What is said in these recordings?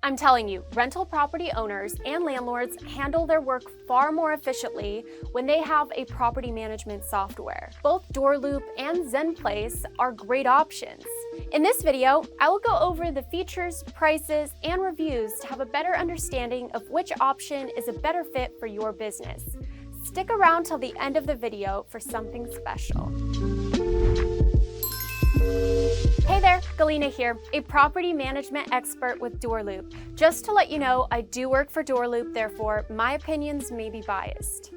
I'm telling you, rental property owners and landlords handle their work far more efficiently when they have a property management software. Both DoorLoop and Zenplace are great options. In this video, I will go over the features, prices, and reviews to have a better understanding of which option is a better fit for your business. Stick around till the end of the video for something special. Hey there, Galina here, a property management expert with DoorLoop. Just to let you know, I do work for DoorLoop, therefore my opinions may be biased.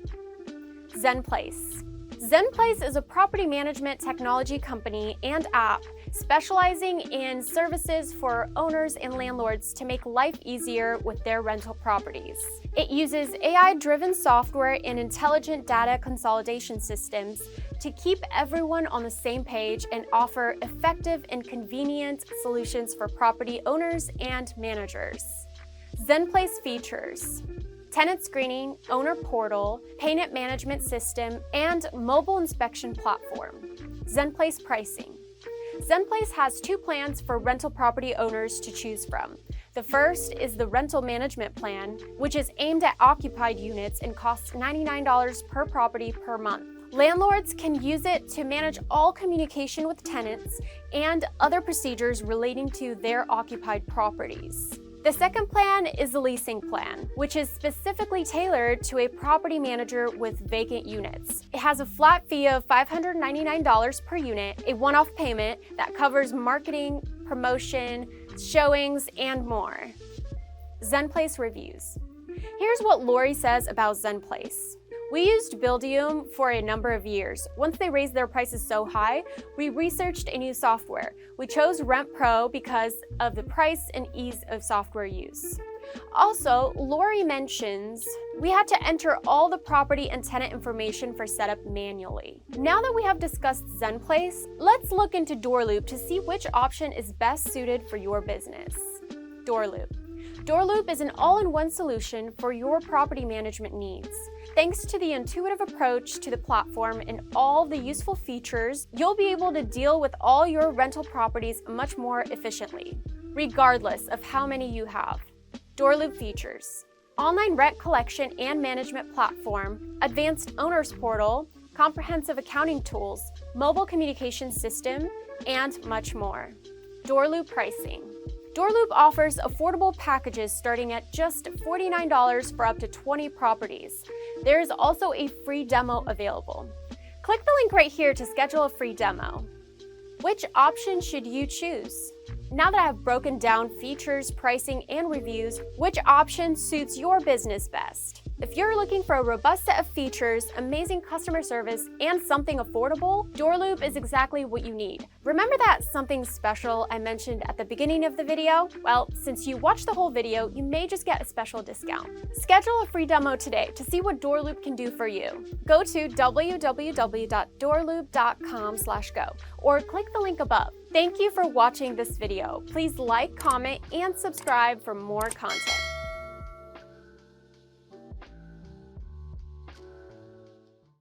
Zenplace. Zenplace is a property management technology company and app specializing in services for owners and landlords to make life easier with their rental properties. It uses AI-driven software and intelligent data consolidation systems to keep everyone on the same page and offer effective and convenient solutions for property owners and managers. Zenplace features tenant screening, owner portal, payment management system, and mobile inspection platform. Zenplace pricing. Zenplace has two plans for rental property owners to choose from. The first is the rental management plan, which is aimed at occupied units and costs $99 per property per month. Landlords can use it to manage all communication with tenants and other procedures relating to their occupied properties. The second plan is the leasing plan, which is specifically tailored to a property manager with vacant units. It has a flat fee of $599 per unit, a one-off payment that covers marketing, promotion, showings, and more. Zenplace reviews. Here's what Lori says about Zenplace. We used Buildium for a number of years. Once they raised their prices so high, we researched a new software. We chose Rent Pro because of the price and ease of software use. Also, Lori mentions we had to enter all the property and tenant information for setup manually. Now that we have discussed Zenplace, let's look into DoorLoop to see which option is best suited for your business. DoorLoop. DoorLoop is an all-in-one solution for your property management needs. Thanks to the intuitive approach to the platform and all the useful features, you'll be able to deal with all your rental properties much more efficiently, regardless of how many you have. DoorLoop features: online rent collection and management platform, advanced owners portal, comprehensive accounting tools, mobile communication system, and much more. DoorLoop pricing. DoorLoop offers affordable packages starting at just $49 for up to 20 properties. There is also a free demo available. Click the link right here to schedule a free demo. Which option should you choose? Now that I have broken down features, pricing, and reviews, which option suits your business best? If you're looking for a robust set of features, amazing customer service, and something affordable, DoorLoop is exactly what you need. Remember that something special I mentioned at the beginning of the video? Well, since you watched the whole video, you may just get a special discount. Schedule a free demo today to see what DoorLoop can do for you. Go to www.doorloop.com/go or click the link above. Thank you for watching this video. Please like, comment, and subscribe for more content.